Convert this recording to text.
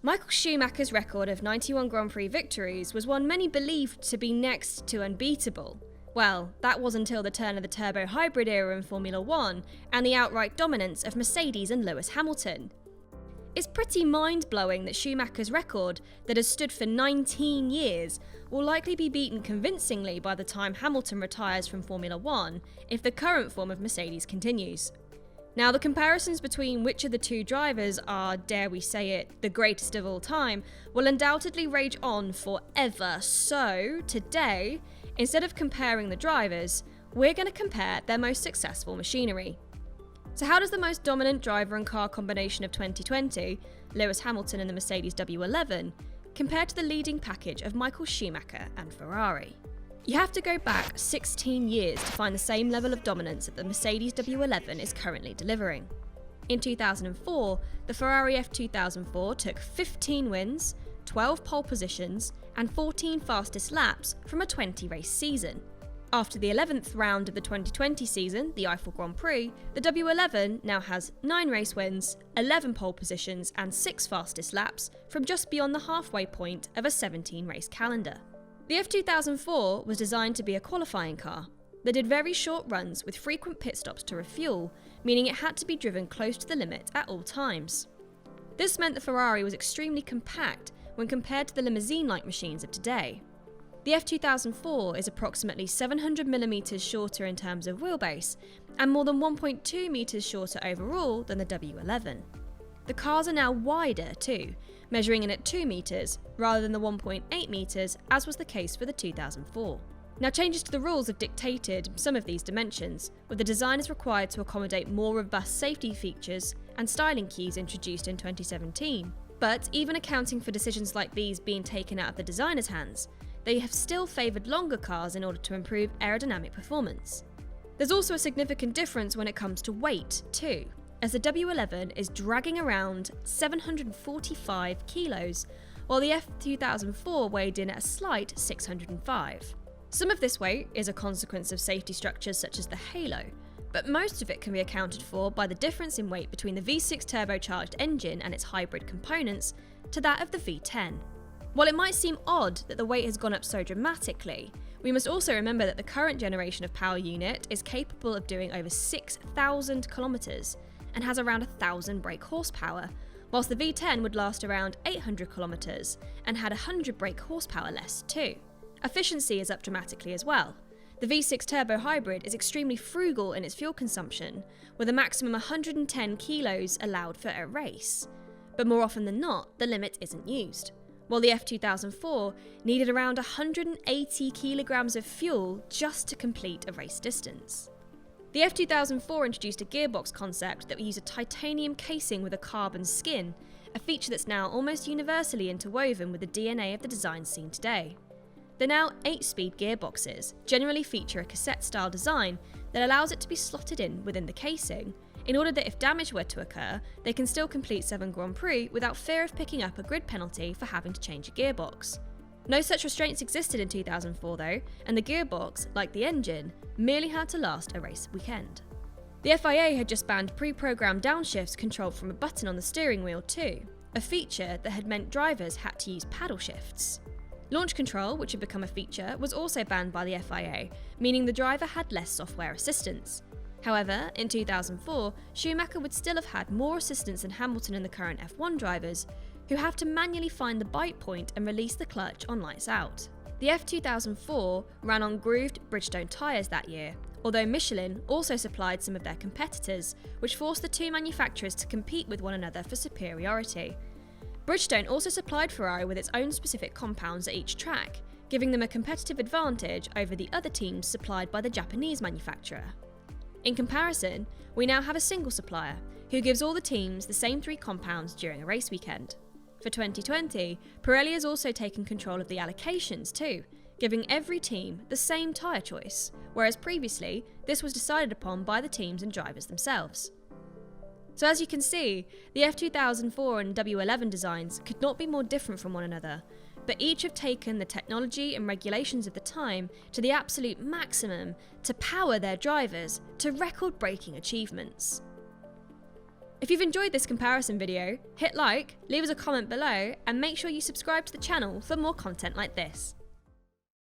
Michael Schumacher's record of 91 Grand Prix victories was one many believed to be next to unbeatable. Well, that was until the turn of the turbo hybrid era in Formula 1 and the outright dominance of Mercedes and Lewis Hamilton. It's pretty mind-blowing that Schumacher's record, that has stood for 19 years, will likely be beaten convincingly by the time Hamilton retires from Formula 1 if the current form of Mercedes continues. Now, the comparisons between which of the two drivers are, dare we say it, the greatest of all time, will undoubtedly rage on forever. So, today, instead of comparing the drivers, we're going to compare their most successful machinery. So how does the most dominant driver and car combination of 2020, Lewis Hamilton and the Mercedes W11, compare to the leading package of Michael Schumacher and Ferrari? You have to go back 16 years to find the same level of dominance that the Mercedes W11 is currently delivering. In 2004, the Ferrari F2004 took 15 wins, 12 pole positions, and 14 fastest laps from a 20-race season. After the 11th round of the 2020 season, the Eifel Grand Prix, the W11 now has 9 race wins, 11 pole positions, and 6 fastest laps from just beyond the halfway point of a 17-race calendar. The F2004 was designed to be a qualifying car that did very short runs with frequent pit stops to refuel, meaning it had to be driven close to the limit at all times. This meant the Ferrari was extremely compact when compared to the limousine-like machines of today. The F2004 is approximately 700mm shorter in terms of wheelbase and more than 1.2 metres shorter overall than the W11. The cars are now wider too, measuring in at 2 metres rather than the 1.8 metres as was the case for the 2004. Now, changes to the rules have dictated some of these dimensions, with the designers required to accommodate more robust safety features and styling keys introduced in 2017. But even accounting for decisions like these being taken out of the designers' hands, they have still favoured longer cars in order to improve aerodynamic performance. There's also a significant difference when it comes to weight too, as the W11 is dragging around 745 kilos, while the F2004 weighed in at a slight 605. Some of this weight is a consequence of safety structures such as the halo, but most of it can be accounted for by the difference in weight between the V6 turbocharged engine and its hybrid components to that of the V10. While it might seem odd that the weight has gone up so dramatically, we must also remember that the current generation of power unit is capable of doing over 6,000 kilometres and has around 1,000 brake horsepower, whilst the V10 would last around 800 kilometres and had 100 brake horsepower less too. Efficiency is up dramatically as well. The V6 turbo hybrid is extremely frugal in its fuel consumption, with a maximum 110 kilos allowed for a race. But more often than not, the limit isn't used, while the F2004 needed around 180 kilograms of fuel just to complete a race distance. The F2004 introduced a gearbox concept that would use a titanium casing with a carbon skin, a feature that's now almost universally interwoven with the DNA of the design seen today. The now 8-speed gearboxes generally feature a cassette-style design that allows it to be slotted in within the casing, in order that if damage were to occur, they can still complete 7 Grand Prix without fear of picking up a grid penalty for having to change a gearbox. No such restraints existed in 2004 though, and the gearbox, like the engine, merely had to last a race weekend. The FIA had just banned pre-programmed downshifts controlled from a button on the steering wheel too, a feature that had meant drivers had to use paddle shifts. Launch control, which had become a feature, was also banned by the FIA, meaning the driver had less software assistance. However, in 2004, Schumacher would still have had more assistance than Hamilton and the current F1 drivers, who have to manually find the bite point and release the clutch on lights out. The F2004 ran on grooved Bridgestone tyres that year, although Michelin also supplied some of their competitors, which forced the two manufacturers to compete with one another for superiority. Bridgestone also supplied Ferrari with its own specific compounds at each track, giving them a competitive advantage over the other teams supplied by the Japanese manufacturer. In comparison, we now have a single supplier, who gives all the teams the same 3 compounds during a race weekend. For 2020, Pirelli has also taken control of the allocations too, giving every team the same tyre choice, whereas previously, this was decided upon by the teams and drivers themselves. So as you can see, the F2004 and W11 designs could not be more different from one another, but each have taken the technology and regulations of the time to the absolute maximum to power their drivers to record-breaking achievements. If you've enjoyed this comparison video, hit like, leave us a comment below, and make sure you subscribe to the channel for more content like this.